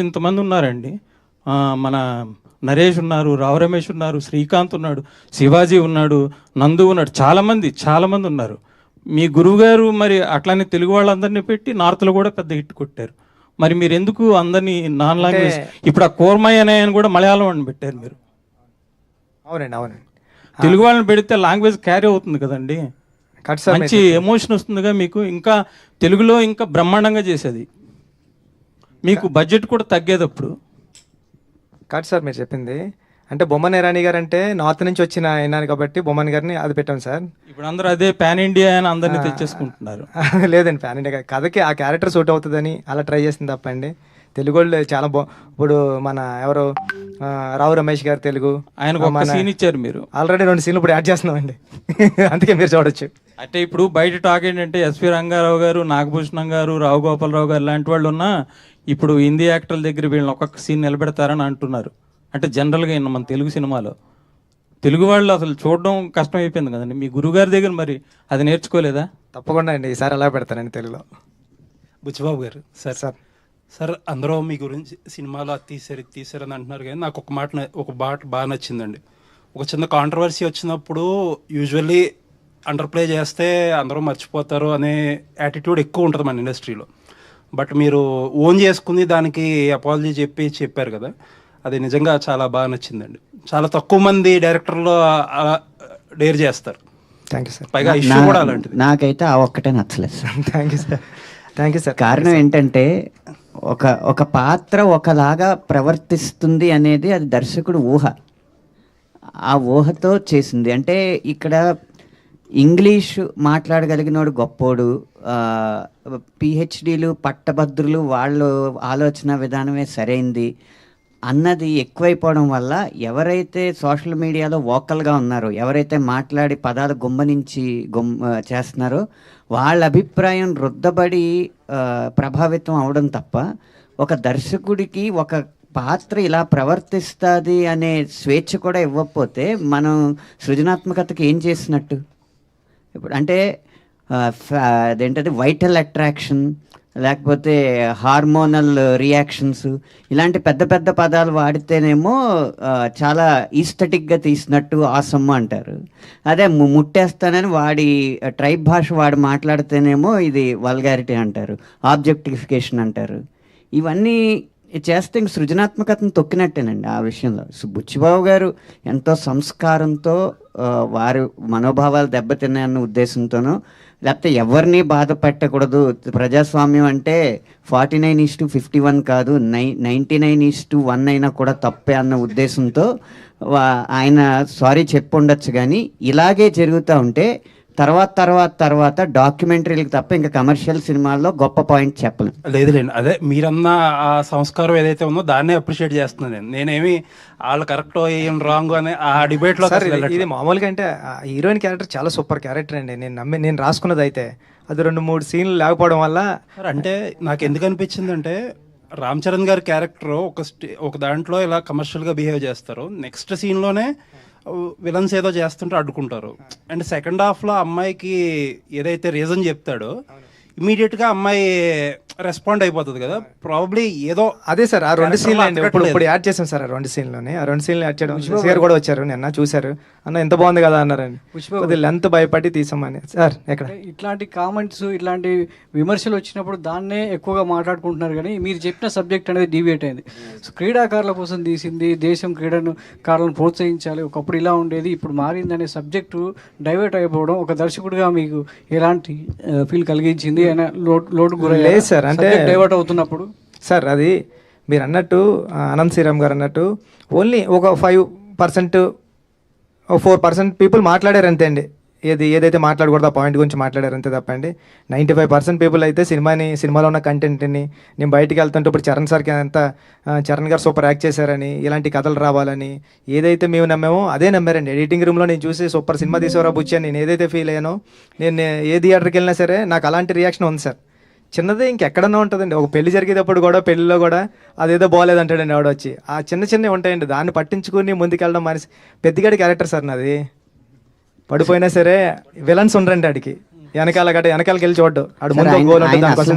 ఇంతమంది ఉన్నారండి. మన నరేష్ ఉన్నారు, రావు రమేష్ ఉన్నారు, శ్రీకాంత్ ఉన్నాడు, శివాజీ ఉన్నాడు, నందు ఉన్నాడు, చాలామంది ఉన్నారు. మీ గురువుగారు మరి అట్లానే తెలుగు వాళ్ళందరినీ పెట్టి నార్త్లో కూడా పెద్ద హిట్ కొట్టారు. మరి మీరు ఎందుకు అందరినీ నాన్ లాంగ్వేజ్, ఇప్పుడు ఆ కోర్మయ్య అనే ఆయన కూడా మలయాళం అని పెట్టారు మీరు. అవునండి. తెలుగు వాళ్ళని పెడితే లాంగ్వేజ్ క్యారీ అవుతుంది కదండి, మంచి ఎమోషన్ వస్తుందిగా మీకు. ఇంకా తెలుగులో ఇంకా బ్రహ్మాండంగా చేసేది, మీకు బడ్జెట్ కూడా తగ్గేటప్పుడు. కాదు సార్ మీరు చెప్పింది. అంటే బొమ్మన్ ఇరానీ గారు అంటే నార్త్ నుంచి వచ్చిన అయినారు కాబట్టి బొమ్మన్ గారిని అది పెట్టాం సార్. ఇప్పుడు అందరూ అదే పాన్ ఇండియా అని అందరినీ తెచ్చేసుకుంటున్నారు. లేదండి, పాన్ ఇండియా కథకి ఆ క్యారెక్టర్ సూట్ అవుతుందని అలా ట్రై చేసింది తప్పండి. తెలుగు వాళ్ళు చాలా ఇప్పుడు మన ఎవరు రావు రమేష్ గారు తెలుగు, ఆయనకు ఒక సీన్ ఇచ్చారు మీరు. ఆల్రెడీ 2 సీన్లు ఇప్పుడు యాడ్ చేస్తున్నామండి. అందుకే మీరు చూడొచ్చు. అంటే ఇప్పుడు బయట టాక్ ఏంటంటే ఎస్పి రంగారావు గారు, నాగభూషణం గారు, రావు గోపాలరావు గారు లాంటి వాళ్ళు ఉన్నా ఇప్పుడు హిందీ యాక్టర్ల దగ్గర వీళ్ళని ఒక్కొక్క సీన్ నిలబెడతారని అంటున్నారు. అంటే జనరల్గా మన తెలుగు సినిమాలో తెలుగు వాళ్ళు అసలు చూడడం కష్టం అయిపోయింది కదండి. మీ గురుగారి దగ్గర మరి అది నేర్చుకోలేదా? తప్పకుండా అండి, ఈసారి ఎలా పెడతానండి తెలుగులో. బుచ్చిబాబు గారు సార్ అందరూ మీ గురించి సినిమాలో తీసారు అని అంటున్నారు, కానీ నాకు ఒక మాట బాగా నచ్చిందండి. ఒక చిన్న కాంట్రవర్సీ వచ్చినప్పుడు యూజువల్లీ అండర్ ప్లే చేస్తే అందరూ మర్చిపోతారు అనే యాటిట్యూడ్ ఎక్కువ ఉంటుంది మన ఇండస్ట్రీలో. బట్ మీరు ఓన్ చేసుకుని దానికి అపాలజీ చెప్పారు కదా, అది నిజంగా చాలా బాగా నచ్చిందండి. చాలా తక్కువ మంది డైరెక్టర్లు డేర్ చేస్తారు. Thank you sir. పైగా ఇష్యూ కూడా అలాంటిది. నాకైతే ఆ ఒక్కటే నచ్చలేదు సార్. Thank you sir. కారణం ఏంటంటే ఒక పాత్ర ఒకలాగా ప్రవర్తిస్తుంది అనేది అది దర్శకుడు ఊహ, ఆ ఊహతో చేసింది. అంటే ఇక్కడ ఇంగ్లీషు మాట్లాడగలిగినోడు గొప్పోడు, పిహెచ్డీలు పట్టభద్రులు వాళ్ళు ఆలోచన విధానమే సరైంది అన్నది ఎక్కువైపోవడం వల్ల ఎవరైతే సోషల్ మీడియాలో వోకల్గా ఉన్నారో, ఎవరైతే మాట్లాడి పదాలు గుమ్మనించి చేస్తున్నారో వాళ్ళ అభిప్రాయం రుద్దబడి ప్రభావితం అవడం తప్ప, ఒక దర్శకుడికి ఒక పాత్ర ఇలా ప్రవర్తిస్తుంది అనే స్వేచ్ఛ కూడా ఇవ్వకపోతే మనం సృజనాత్మకతకి ఏం చేసినట్టు? ఇప్పుడు అంటే అదేంటది వైటల్ అట్రాక్షన్, లేకపోతే హార్మోనల్ రియాక్షన్స్, ఇలాంటి పెద్ద పెద్ద పదాలు వాడితేనేమో చాలా ఈస్థెటిక్గా తీసినట్టు ఆసమ్మ అంటారు. అదే ముట్టేస్తానని వాడి ట్రైబ్ భాష వాడు మాట్లాడితేనేమో ఇది వల్గారిటీ అంటారు, ఆబ్జెక్టిఫికేషన్ అంటారు. ఇవన్నీ చేస్తే ఇంక సృజనాత్మకతను తొక్కినట్టేనండి ఆ విషయంలో. బుచ్చిబాబు గారు ఎంతో సంస్కారంతో వారి మనోభావాలు దెబ్బతిన్నాయన్న ఉద్దేశంతోనో, లేకపోతే ఎవరిని బాధ పెట్టకూడదు, ప్రజాస్వామ్యం అంటే 49:51 కాదు 99:1 అయినా కూడా తప్పే అన్న ఉద్దేశంతో ఆయన సారీ చెప్పి ఉండొచ్చు. కానీ ఇలాగే జరుగుతూ ఉంటే తర్వాత డాక్యుమెంటరీలకు తప్ప ఇంకా కమర్షియల్ సినిమాల్లో గొప్ప పాయింట్ చెప్పలేను. లేదులేండి, అదే మీరన్న ఆ సంస్కారం ఏదైతే ఉందో దాన్నే అప్రిషియేట్ చేస్తున్నాను. నేనేమి వాళ్ళు కరెక్ట్ ఏం రాంగ్ అనే ఆ డిబేట్లో. ఇది మామూలుగా అంటే హీరోయిన్ క్యారెక్టర్ చాలా సూపర్ క్యారెక్టర్ అండి. నేను రాసుకున్నది అయితే అది 2-3 సీన్లు లేకపోవడం వల్ల. అంటే నాకు ఎందుకు అనిపించింది అంటే, రామ్ చరణ్ గారి క్యారెక్టర్ ఒక దాంట్లో ఇలా కమర్షియల్గా బిహేవ్ చేస్తారు, నెక్స్ట్ సీన్లోనే విలన్స్ ఏదో చేస్తుంటే అడ్డుకుంటారు. అండ్ సెకండ్ హాఫ్లో అమ్మాయికి ఏదైతే రీజన్ చెప్తాడో ఇమీడియట్గా అమ్మాయి రెస్పాండ్ అయిపోతుంది కదా, ప్రాబబ్లీ ఏదో. అదే సార్ ఆ 2 సీన్లు అండి ఇప్పుడు యాడ్ చేసాం సార్. ఆ 2 సీన్లోనే ఆ 2 సీన్లు యాడ్ చేయడం. సార్ కూడా వచ్చారు నిన్న, చూశారు, అన్న ఎంత బాగుంది కదా అన్నారండి. కొద్దిగా లెంత్ భయపడి తీసామని. సార్ ఎక్కడ ఇట్లాంటి కామెంట్స్ ఇట్లాంటి విమర్శలు వచ్చినప్పుడు దాన్నే ఎక్కువగా మాట్లాడుకుంటున్నారు, కానీ మీరు చెప్పిన సబ్జెక్ట్ అనేది డీవియేట్ అయింది. క్రీడాకారుల కోసం తీసింది, దేశం క్రీడాకారులను ప్రోత్సహించాలి, ఒకప్పుడు ఇలా ఉండేది ఇప్పుడు మారింది అనే సబ్జెక్టు డైవర్ట్ అయిపోవడం ఒక దర్శకుడిగా మీకు ఎలాంటి ఫీల్ కలిగించింది? లోటు గురయ్యారు సార్ అంటే డైవర్ట్ అవుతున్నప్పుడు? సార్ అది మీరు అన్నట్టు అనంత్ శ్రీరామ్ గారు అన్నట్టు ఓన్లీ ఒక 5% 4% పీపుల్ మాట్లాడారు అంతే అండి. ఏదైతే మాట్లాడకూడదు ఆ పాయింట్ గురించి మాట్లాడారు అంతే తప్పండి. 95% పీపుల్ అయితే సినిమాలో ఉన్న కంటెంట్ని, నేను బయటికి వెళ్తుంటే ఇప్పుడు చరణ్ గారు సూపర్ యాక్ట్ చేశారని, ఇలాంటి కథలు రావాలని ఏదైతే మేము నమ్మామో అదే నమ్మారండి. ఎడిటింగ్ రూమ్లో నేను చూసి సూపర్ సినిమా తీసేవరా బుచ్చి అని నేను ఏదైతే ఫీల్ అయ్యానో, నేను ఏ థియేటర్కి వెళ్ళినా సరే నాకు అలాంటి రియాక్షన్ ఉంది సార్. చిన్నదే ఇంకెక్కడన్నా ఉంటుందండి. ఒక పెళ్లి జరిగేటప్పుడు కూడా, పెళ్లిలో కూడా అదేదో బాగాలేదంటాడండి ఆవిడ వచ్చి. ఆ చిన్నవి ఉంటాయండి, దాన్ని పట్టించుకుని ముందుకెళ్ళడం మనిషి. పెద్దగాడి క్యారెక్టర్ సార్ నాది. పడిపోయినా సరే విలన్స్ ఉండరండి ఆడికి, వెనకాలకి వెళ్ళి చూడ్డు.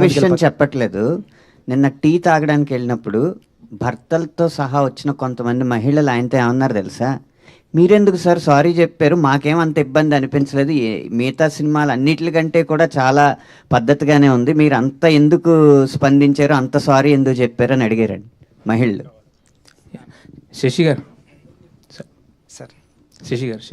విషయం చెప్పట్లేదు. నిన్న టీ తాగడానికి వెళ్ళినప్పుడు భర్తలతో సహా వచ్చిన కొంతమంది మహిళలు ఆయనతో ఏమన్నారు తెలుసా, మీరెందుకు సార్ సారీ చెప్పారు, మాకేం అంత ఇబ్బంది అనిపించలేదు, మిగతా సినిమాలు అన్నిటికంటే కూడా చాలా పద్ధతిగానే ఉంది, మీరు అంత ఎందుకు స్పందించారు, అంత సారీ ఎందుకు చెప్పారు అని అడిగారండి మహిళలు. శశి గారు, సార్ శశి గారు,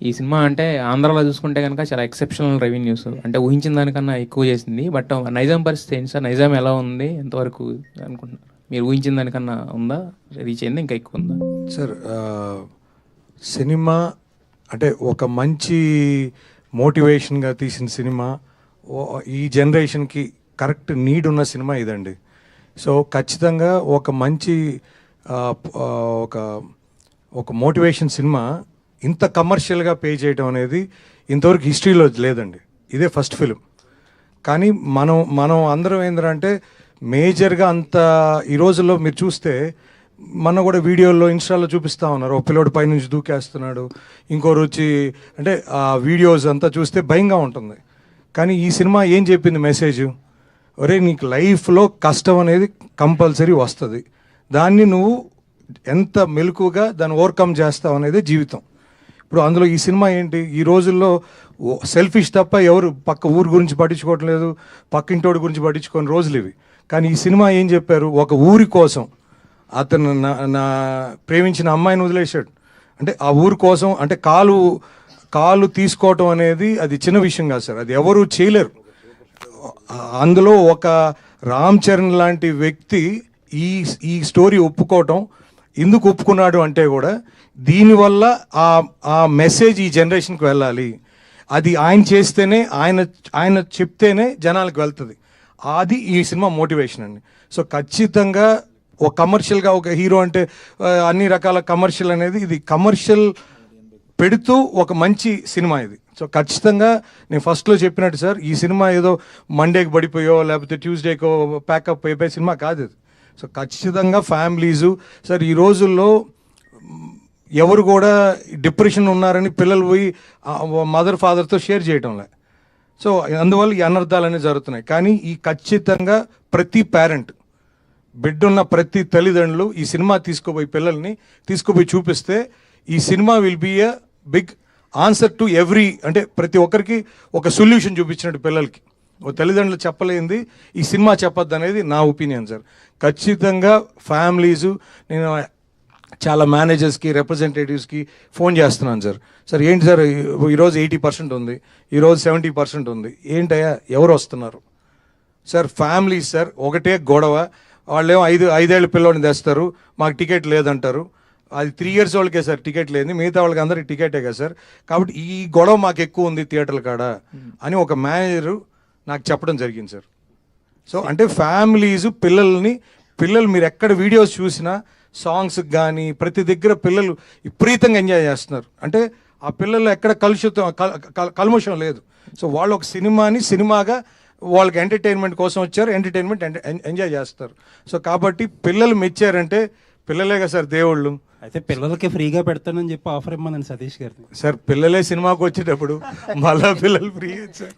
ఈ సినిమా అంటే ఆంధ్రాలో చూసుకుంటే కనుక చాలా ఎక్సెప్షనల్ రెవెన్యూస్, అంటే ఊహించిన దానికన్నా ఎక్కువ చేసింది. బట్ నైజాం పరిస్థితి ఏంటి సార్, నైజాం ఎలా ఉంది, ఎంతవరకు అనుకుంటున్నారు? మీరు ఊహించిన దానికన్నా ఉందా, రీచ్ అయిందా, ఇంకా ఎక్కువ ఉందా? సార్ సినిమా అంటే ఒక మంచి మోటివేషన్గా తీసిన సినిమా, ఈ జనరేషన్కి కరెక్ట్ నీడ్ ఉన్న సినిమా ఇదండి. సో ఖచ్చితంగా ఒక మంచి ఒక ఒక మోటివేషన్ సినిమా ఇంత కమర్షియల్గా పే చేయడం అనేది ఇంతవరకు హిస్టరీలో లేదండి. ఇదే ఫస్ట్ ఫిలిం. కానీ మనం అందరం ఏంటంటే మేజర్గా అంత ఈ రోజుల్లో మీరు చూస్తే మొన్న కూడా వీడియోల్లో ఇన్స్టాలో చూపిస్తూ ఉన్నారు, ఒక పిల్లోడు పైనుంచి దూకేస్తున్నాడు, ఇంకోరు వచ్చి, అంటే ఆ వీడియోస్ అంతా చూస్తే భయంగా ఉంటుంది. కానీ ఈ సినిమా ఏం చెప్పింది మెసేజ్, ఒరే నీకు లైఫ్లో కష్టం అనేది కంపల్సరీ వస్తుంది, దాన్ని నువ్వు ఎంత మెలకుగా దాన్ని ఓవర్కమ్ చేస్తావు అనేది జీవితం. ఇప్పుడు అందులో ఈ సినిమా ఏంటి, ఈ రోజుల్లో సెల్ఫిష్ తప్ప ఎవరు పక్క ఊరు గురించి పట్టించుకోవటం లేదు, పక్కింటోడి గురించి పట్టించుకోని రోజులు ఇవి. కానీ ఈ సినిమా ఏం చెప్పారు, ఒక ఊరి కోసం అతను నా ప్రేమించిన అమ్మాయిని వదిలేశాడు, అంటే ఆ ఊరి కోసం, అంటే కాలు తీసుకోవటం అనేది అది చిన్న విషయం కాదు సార్, అది ఎవరు చేయలేరు. అందులో ఒక రామ్ చరణ్ లాంటి వ్యక్తి ఈ స్టోరీ ఒప్పుకోవటం, ఎందుకు ఒప్పుకున్నాడు అంటే కూడా దీనివల్ల ఆ మెసేజ్ ఈ జనరేషన్కి వెళ్ళాలి, అది ఆయన చేస్తేనే, ఆయన చెప్తేనే జనాలకు వెళ్తుంది, అది ఈ సినిమా మోటివేషన్ అండి. సో ఖచ్చితంగా ఒక కమర్షియల్గా ఒక హీరో అంటే అన్ని రకాల కమర్షియల్ అనేది, ఇది కమర్షియల్ పెడుతూ ఒక మంచి సినిమా ఇది. సో ఖచ్చితంగా నేను ఫస్ట్లో చెప్పినట్టు సార్, ఈ సినిమా ఏదో మండేకి పడిపోయో లేకపోతే ట్యూస్డేకో ప్యాకప్ అయిపోయే సినిమా కాదు ఇది. సో ఖచ్చితంగా ఫ్యామిలీసు సార్, ఈ రోజుల్లో ఎవరు కూడా డిప్రెషన్ ఉన్నారని పిల్లలు పోయి మదర్ ఫాదర్తో షేర్ చేయటంలే. సో అందువల్ల ఈ అనర్థాలు అనేవి జరుగుతున్నాయి. కానీ ఈ ఖచ్చితంగా ప్రతి పేరెంట్, బిడ్డున్న ప్రతి తల్లిదండ్రులు ఈ సినిమా తీసుకుపోయి పిల్లల్ని తీసుకుపోయి చూపిస్తే ఈ cinema will be a big answer to every, అంటే ప్రతి ఒక్కరికి ఒక సొల్యూషన్ చూపించినట్టు పిల్లలకి. ఓ తల్లిదండ్రులు చెప్పలేంది ఈ సినిమా చెప్పొద్దు అనేది నా ఒపీనియన్ సార్. ఖచ్చితంగా ఫ్యామిలీసు, నేను చాలా మేనేజర్స్కి రిప్రజెంటేటివ్స్కి ఫోన్ చేస్తున్నాను సార్, సార్ ఏంటి సార్ ఈరోజు 80% ఉంది, ఈరోజు 70% ఉంది, ఏంటయ్యా ఎవరు వస్తున్నారు సార్? ఫ్యామిలీస్ సార్, ఒకటే గొడవ, వాళ్ళేమో 5 ఏళ్ళ పిల్లోడిని తెస్తారు, మాకు టికెట్ లేదంటారు, అది 3 years వాళ్ళకే సార్ టికెట్ లేదు, మిగతా వాళ్ళకి అందరికి టికెటే కదా సార్, కాబట్టి ఈ గొడవ మాకు ఎక్కువ ఉంది థియేటర్ల కాడ అని ఒక మేనేజరు నాకు చెప్పడం జరిగింది సార్. సో అంటే ఫ్యామిలీస్ పిల్లలు మీరు ఎక్కడ వీడియోస్ చూసినా సాంగ్స్కి కానీ ప్రతి దగ్గర పిల్లలు విపరీతంగా ఎంజాయ్ చేస్తున్నారు, అంటే ఆ పిల్లలు ఎక్కడ కల్మషం లేదు. సో వాళ్ళు ఒక సినిమాగా వాళ్ళకి ఎంటర్టైన్మెంట్ కోసం వచ్చారు, ఎంటర్టైన్మెంట్ ఎంజాయ్ చేస్తారు. సో కాబట్టి పిల్లలు మెచ్చారంటే పిల్లలే కదా సార్ దేవుళ్ళు. అయితే పిల్లలకి ఫ్రీగా పెడతానని చెప్పి ఆఫర్ ఇమ్మనండి సతీష్ గారిని. సార్ పిల్లలే సినిమాకి వచ్చేటప్పుడు మళ్ళా పిల్లలు ఫ్రీ సార్.